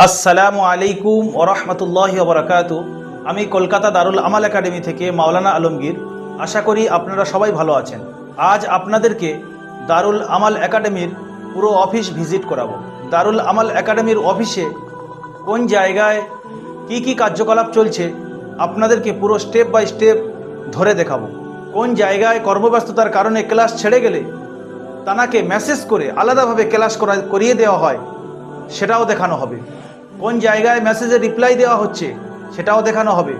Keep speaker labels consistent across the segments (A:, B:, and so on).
A: আসসালামু আলাইকুম ওরহমতুল্লাহি ওবরাকাতু। আমি কলকাতা দারুল আমাল একাডেমি থেকে মাওলানা আলমগীর। আশা করি আপনারা সবাই ভালো আছেন। আজ আপনাদেরকে দারুল আমাল একাডেমির পুরো অফিস ভিজিট করাবো। দারুল আমাল একাডেমির অফিসে কোন জায়গায় কি কার্যকলাপ চলছে আপনাদেরকে পুরো স্টেপ বাই স্টেপ ধরে দেখাবো। কোন জায়গায় কর্মব্যস্ততার কারণে ক্লাস ছেড়ে গেলে তানাকে মেসেজ করে আলাদাভাবে ক্লাস করিয়ে দেওয়া হয় সেটাও দেখানো হবে। কোন জায়গায় মেসেজে রিপ্লাই দেওয়া হচ্ছে সেটাও দেখানো হবে।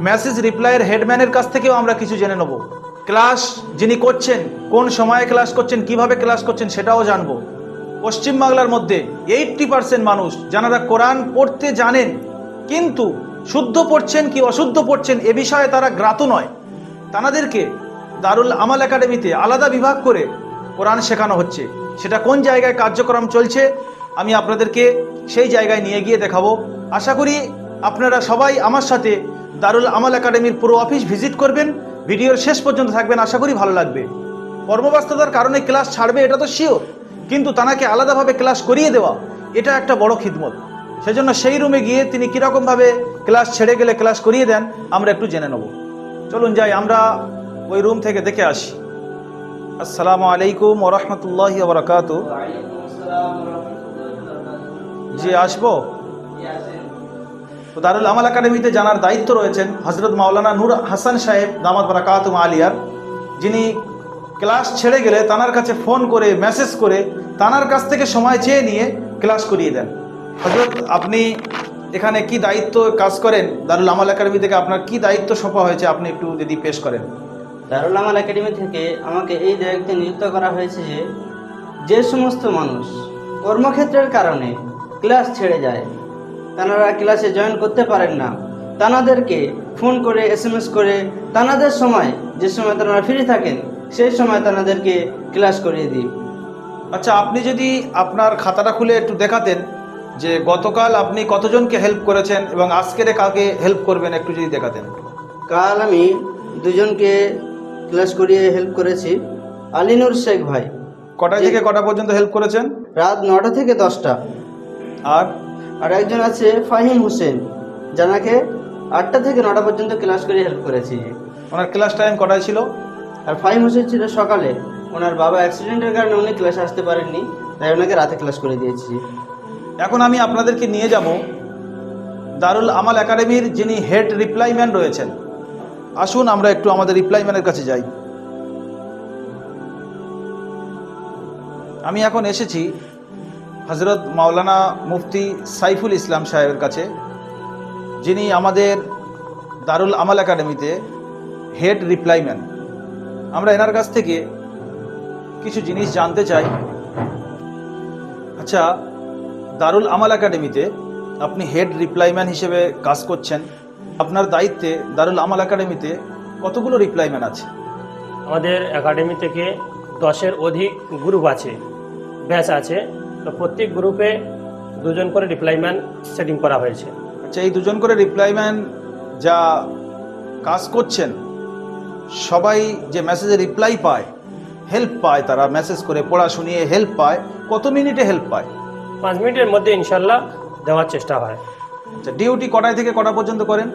A: মেসেজ রিপ্লাইয়ের হেডম্যানের কাছ থেকেও আমরা কিছু জেনে নেব। ক্লাস যিনি করছেন কোন সময়ে ক্লাস করছেন, কিভাবে ক্লাস করছেন সেটাও জানবো। পশ্চিমবাংলার মধ্যে 80% মানুষ যারা কোরআন পড়তে জানেন কিন্তু শুদ্ধ পড়ছেন কি অশুদ্ধ পড়ছেন এ বিষয়ে তারা জ্ঞাত নয়। তাদেরকে দারুল আমাল একাডেমিতে আলাদা বিভাগ করে কোরআন শেখানো হচ্ছে। সেটা কোন জায়গায় কার্যক্রম চলছে আমি আপনাদেরকে সেই জায়গায় নিয়ে গিয়ে দেখাবো। আশা করি আপনারা সবাই আমার সাথে দারুল আমাল একাডেমির পুরো অফিস ভিজিট করবেন। ভিডিওর শেষ পর্যন্ত থাকবেন, আশা করি ভালো লাগবে। কর্মব্যস্ততার কারণে ক্লাস ছাড়বে এটা তো শিওর, কিন্তু তাকে আলাদাভাবে ক্লাস করিয়ে দেওয়া এটা একটা বড় খিদমত। সেজন্য সেই রুমে গিয়ে তিনি কীরকমভাবে ক্লাস ছেড়ে গেলে ক্লাস করিয়ে দেন আমরা একটু জেনে নেব। চলুন যাই, আমরা ওই রুম থেকে দেখে আসি। আসসালামু আলাইকুম ওরহমতুল্লাহি ওবরাকাতু। জি আসবো। তো দারুল আমাল একাডেমিতে জানার দায়িত্ব রয়েছেন হজরত মাওলানা নূর হাসান সাহেব দামাত বারাকাতুহু আলিয়ার, যিনি ক্লাস ছেড়ে গেলে তানার কাছে ফোন করে মেসেজ করে তানার কাছ থেকে সময় চেয়ে নিয়ে ক্লাস করিয়ে দেন। হজরত আপনি এখানে কি দায়িত্ব কাজ করেন দারুল আমাল একাডেমি থেকে, আপনার কি দায়িত্ব সোঁপা হয়েছে আপনি একটু যদি পেশ করেন।
B: দারুল আমাল একাডেমি থেকে আমাকে এই দায়িত্বে নিযুক্ত করা হয়েছে যে সমস্ত মানুষ কর্মক্ষেত্রের কারণে ক্লাস ছেড়ে যায়, তারা ক্লাসে জয়েন করতে পারেন না, তাদেরকে ফোন করে SMS করে তাদের সময় যে সময় তারা ফ্রি থাকেন সেই সময় তাদেরকে ক্লাস করিয়ে দিই।
A: আচ্ছা, আপনি যদি আপনার খাতাটা খুলে একটু দেখাতেন যে গতকাল আপনি কতজনকে হেল্প করেছেন এবং আজকের কাকে হেল্প করবেন একটু যদি দেখাতেন।
B: কাল আমি দুজনকে ক্লাস করিয়ে হেল্প করেছি। আলিনুর শেখ ভাই
A: কটা থেকে কটা পর্যন্ত হেল্প করেছেন?
B: রাত 9টা থেকে 10টা। আর একজন আছে ফাহিম হোসেন, যাকে 8টা থেকে 9টা পর্যন্ত ক্লাস করে হেল্প করেছি।
A: ওনার ক্লাস টাইম কটায় ছিল?
B: আর ফাহিম হোসেন ছিল সকালে, ওনার বাবা অ্যাক্সিডেন্টের কারণে উনি ক্লাসে আসতে পারেননি, তাই ওনাকে রাতে ক্লাস করে দিয়েছি।
A: এখন আমি আপনাদেরকে নিয়ে যাব দারুল আমাল একাডেমির যিনি হেড রিপ্লাইম্যান রয়েছেন। আসুন আমরা একটু আমাদের রিপ্লাইম্যানের কাছে যাই। আমি এখন এসেছি হজরত মাওলানা মুফতি সাইফুল ইসলাম সাহেবের কাছে, যিনি আমাদের দারুল আমাল একাডেমিতে হেড রিপ্লাইম্যান। আমরা এনার কাছ থেকে কিছু জিনিস জানতে চাই। আচ্ছা, দারুল আমাল একাডেমিতে আপনি হেড রিপ্লাইম্যান হিসেবে কাজ করছেন, আপনার দায়িত্বে দারুল আমাল একাডেমিতে কতগুলো রিপ্লাইম্যান আছে?
C: আমাদের একাডেমি থেকে 10-এর অধিক গ্রুপ আছে, ব্যাচ আছে। তো প্রত্যেক গ্রুপে 2জন করে রিপ্লাইম্যান সেটিং করা হয়েছে।
A: আচ্ছা, এই 2জন করে রিপ্লাইম্যান যা কাজ করছেন, সবাই যে মেসেজে রিপ্লাই পায়, হেল্প পায়, তারা মেসেজ করে পড়া শুনিয়ে হেল্প পায়, কত মিনিটে হেল্প পায়?
C: 5 মিনিটের মধ্যে ইনশাল্লাহ দেওয়ার চেষ্টা হয়।
A: আচ্ছা, ডিউটি কটায় থেকে কটা পর্যন্ত করেন?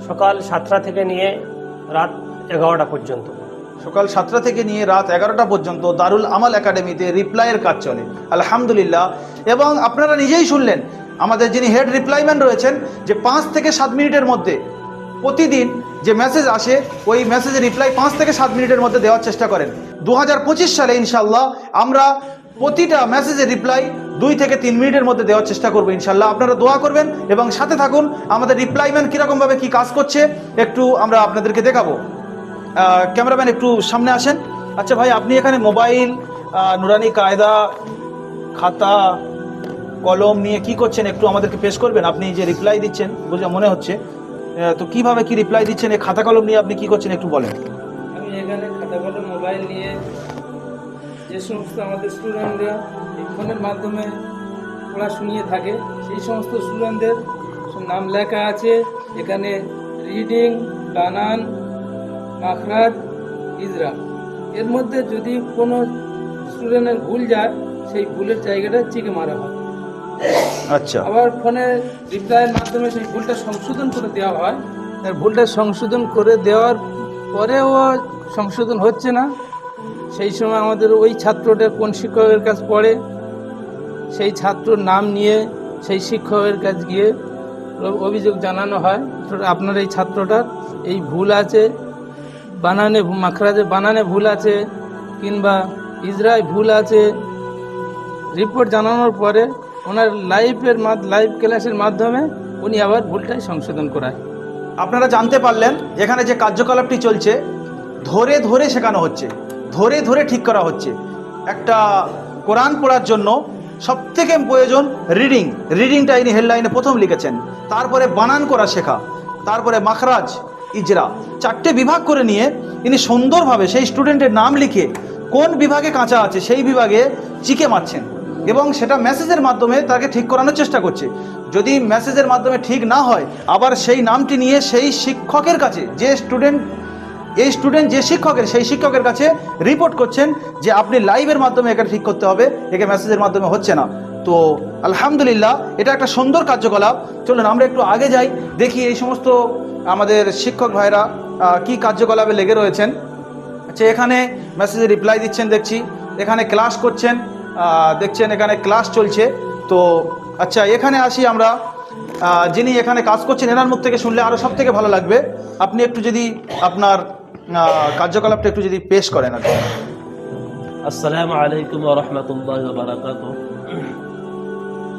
C: সকাল 7টা থেকে নিয়ে রাত 11টা পর্যন্ত।
A: সকাল 7টা থেকে নিয়ে রাত 11টা পর্যন্ত দারুল আমাল একাডেমিতে রিপ্লাইয়ের কাজ চলে, আলহামদুলিল্লাহ। এবং আপনারা নিজেই শুনলেন আমাদের যিনি হেড রিপ্লাইম্যান রয়েছেন যে 5 থেকে 7 মিনিটের মধ্যে প্রতিদিন যে মেসেজ আসে ওই মেসেজের রিপ্লাই 5 থেকে 7 মিনিটের মধ্যে দেওয়ার চেষ্টা করেন। 2025 সালে ইনশাল্লাহ আমরা প্রতিটা মেসেজের রিপ্লাই 2 থেকে 3 মিনিটের মধ্যে দেওয়ার চেষ্টা করবো ইনশাল্লাহ। আপনারা দোয়া করবেন এবং সাথে থাকুন। আমাদের রিপ্লাইম্যান কীরকমভাবে কী কাজ করছে একটু আমরা আপনাদেরকে দেখাবো। ক্যামেরাম্যান একটু সামনে আসেন। আচ্ছা ভাই, আপনি এখানে মোবাইল, নুরানি কায়দা, খাতা, কলম নিয়ে কি করছেন একটু আমাদেরকে পেশ করবেন? আপনি যে রিপ্লাই দিচ্ছেন বুঝে মনে হচ্ছে, তো কিভাবে কি রিপ্লাই দিচ্ছেন, এই খাতা কলম নিয়ে আপনি কি করছেন একটু বলেন।
D: আমি এখানে খাতা কলম মোবাইল নিয়ে যে সমস্ত আমাদের স্টুডেন্টরা এই ফোনের মাধ্যমে পড়া শুনিয়ে থাকে সেই সমস্ত স্টুডেন্টদের নাম লেখা আছে এখানে, রিডিং, বানান, মাখরাজ, ইজরা। এর মধ্যে যদি কোনো স্টুডেন্টের ভুল যায় সেই ভুলের জায়গাটা চিকে মারা হয়।
A: আচ্ছা।
D: আবার ফোনে রিপ্লাইয়ের মাধ্যমে সেই ভুলটা সংশোধন করে দেওয়া হয়। আর ভুলটা সংশোধন করে দেওয়ার পরেও সংশোধন হচ্ছে না, সেই সময় আমাদের ওই ছাত্রটা কোন শিক্ষকের কাছে পড়ে সেই ছাত্রর নাম নিয়ে সেই শিক্ষকের কাছে গিয়ে অভিযোগ জানানো হয়, আপনার এই ছাত্রটার এই ভুল আছে, বানানে মাখরাজে বানানে ভুল আছে কিংবা ইজরায় ভুল আছে। রিপোর্ট জানানোর পরে ওনার লাইভ ক্লাসের মাধ্যমে উনি আবার ভুলটাই সংশোধন করায়।
A: আপনারা জানতে পারলেন এখানে যে কার্যকলাপটি চলছে, ধরে ধরে শেখানো হচ্ছে, ধরে ধরে ঠিক করা হচ্ছে। একটা কোরআন পড়ার জন্য সবথেকে প্রয়োজন রিডিংটা ইনি হেডলাইনে প্রথম লিখেছেন, তারপরে বানান করা শেখা, তারপরে মাখরাজ, ইজরা, 4টে বিভাগ করে নিয়ে ইনি সুন্দরভাবে সেই স্টুডেন্টের নাম লিখে কোন বিভাগে কাঁচা আছে সেই বিভাগে চিকে মারছেন এবং সেটা মেসেজের মাধ্যমে তাকে ঠিক করানোর চেষ্টা করছে। যদি মেসেজের মাধ্যমে ঠিক না হয়, আবার সেই নামটি নিয়ে সেই শিক্ষকের কাছে, যে স্টুডেন্ট যে শিক্ষকের, সেই শিক্ষকের কাছে রিপোর্ট করছেন যে আপনি লাইভের মাধ্যমে একে ঠিক করতে হবে, একে মেসেজের মাধ্যমে হচ্ছে না। তো আলহামদুলিল্লাহ এটা একটা সুন্দর কার্যকলাপ। চলুন আমরা একটু আগে যাই, দেখি এই সমস্ত আমাদের শিক্ষক ভাইরা কি কার্যকলাপে লেগে রয়েছেন। আচ্ছা, এখানে মেসেজে রিপ্লাই দিচ্ছেন দেখছি, এখানে ক্লাস করছেন দেখছেন, এখানে ক্লাস চলছে। তো আচ্ছা, এখানে আসি আমরা, যিনি এখানে কাজ করছেন এনার মুখ থেকে শুনলে আরও সব থেকে ভালো লাগবে। আপনি একটু যদি আপনার কার্যকলাপটা একটু যদি পেশ করেন আর কি।
E: আসসালামু আলাইকুম ওয়া রাহমাতুল্লাহি ওয়া বারাকাতুহু।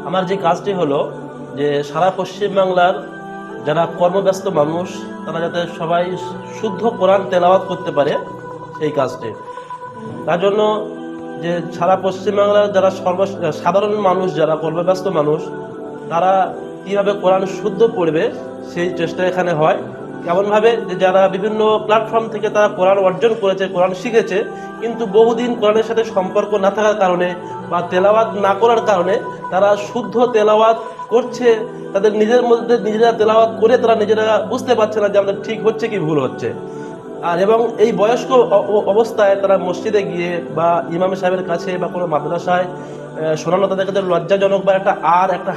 E: আমার যে কাজটি হলো যে সারা পশ্চিম বাংলার যারা কর্মব্যস্ত মানুষ তারা যাতে সবাই শুদ্ধ কোরআন তেলাওয়াত করতে পারে সেই কাজটি। তার জন্য যে সারা পশ্চিম বাংলার যারা সাধারণ মানুষ, যারা কর্মব্যস্ত মানুষ, তারা কীভাবে কোরআন শুদ্ধ পড়বে সেই চেষ্টা এখানে হয়। কেমনভাবে যে যারা বিভিন্ন প্ল্যাটফর্ম থেকে তারা কোরআন অর্জন করেছে, কোরআন শিখেছে, কিন্তু বহুদিন কোরআনের সাথে সম্পর্ক না থাকার কারণে বা তেলাওয়াত না করার কারণে তারা শুদ্ধ তেলাওয়াত করছে, তাদের নিজের মধ্যে নিজেরা তেলাওয়াত করে তারা নিজেরা বুঝতে পারছে না যে আমাদের ঠিক হচ্ছে কি ভুল হচ্ছে। আর এবং এই বয়স্ক অবস্থায় তারা মসজিদে গিয়ে বা ইমাম সাহেবের কাছে বা কোনো মাদ্রাসায় শোনানো তাদের কাছে লজ্জাজনক বা একটা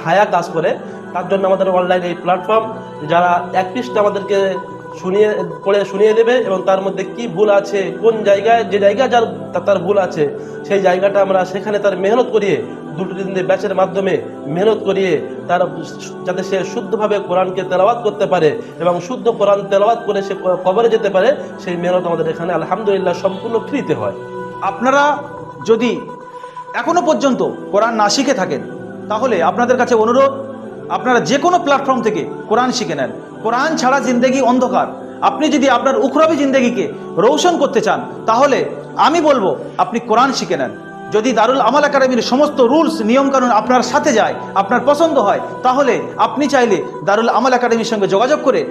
E: হায়া কাজ করে। তার জন্য আমাদের অনলাইন এই প্ল্যাটফর্ম, যারা এক পৃষ্ঠা আমাদেরকে শুনিয়ে দেবে এবং তার মধ্যে কি ভুল আছে, কোন জায়গায় যে জায়গায় তার ভুল আছে সেই জায়গাটা আমরা সেখানে তার মেহনত করিয়ে 2-3 দিনের ব্যাচের মাধ্যমে মেহনত করিয়ে তার যাতে সে শুদ্ধভাবে কোরআনকে তেলাওয়াত করতে পারে এবং শুদ্ধ কোরআন তেলাওয়াত করে সে কবরে যেতে পারে, সেই মেহনত আমাদের এখানে আলহামদুলিল্লাহ সম্পূর্ণ ফ্রিতে হয়।
A: আপনারা যদি এখনো পর্যন্ত কোরআন না শিখে থাকেন তাহলে আপনাদের কাছে অনুরোধ, আপনারা যে কোনো প্ল্যাটফর্ম থেকে কোরআন শিখে নেন। কোরআন ছাড়া জিন্দেগি অন্ধকার। আপনি যদি আপনার উখরাবি জিন্দেগিকে রৌশন করতে চান তাহলে আমি বলবো আপনি কোরআন শিখে নেন। যদি দারুল আমাল একাডেমির সমস্ত রুলস নিয়মকানুন আপনার সাথে যায়, আপনার পছন্দ হয়, তাহলে আপনি চাইলে দারুল আমাল একাডেমির সঙ্গে যোগাযোগ করে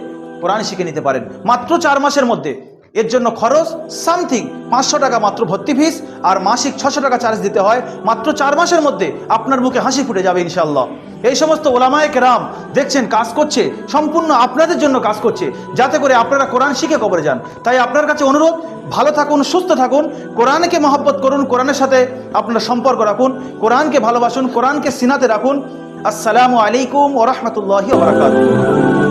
A: কোরআন শিখে নিতে পারেন মাত্র 4 মাসের মধ্যে। এর জন্য খরচ সামথিং 500 টাকা মাত্র ভর্তি ফিস, আর মাসিক 600 টাকা চার্জ দিতে হয়। মাত্র 4 মাসের মধ্যে আপনার মুখে হাসি ফুটে যাবে ইনশাআল্লাহ। এই সমস্ত ওলামায়ে কেরাম দেখছেন কাজ করছে, সম্পূর্ণ আপনাদের জন্য কাজ করছে, যাতে করে আপনারা কোরআন শিখে কবরে যান। তাই আপনার কাছে অনুরোধ, ভালো থাকুন, সুস্থ থাকুন, কোরআনকে মহব্বত করুন, কোরআনের সাথে আপনার সম্পর্ক রাখুন, কোরআনকে ভালোবাসুন, কোরআনকে সিনাতে রাখুন। আসসালামু আলাইকুম ওয়া রাহমাতুল্লাহি ওয়া বারাকাতুহু।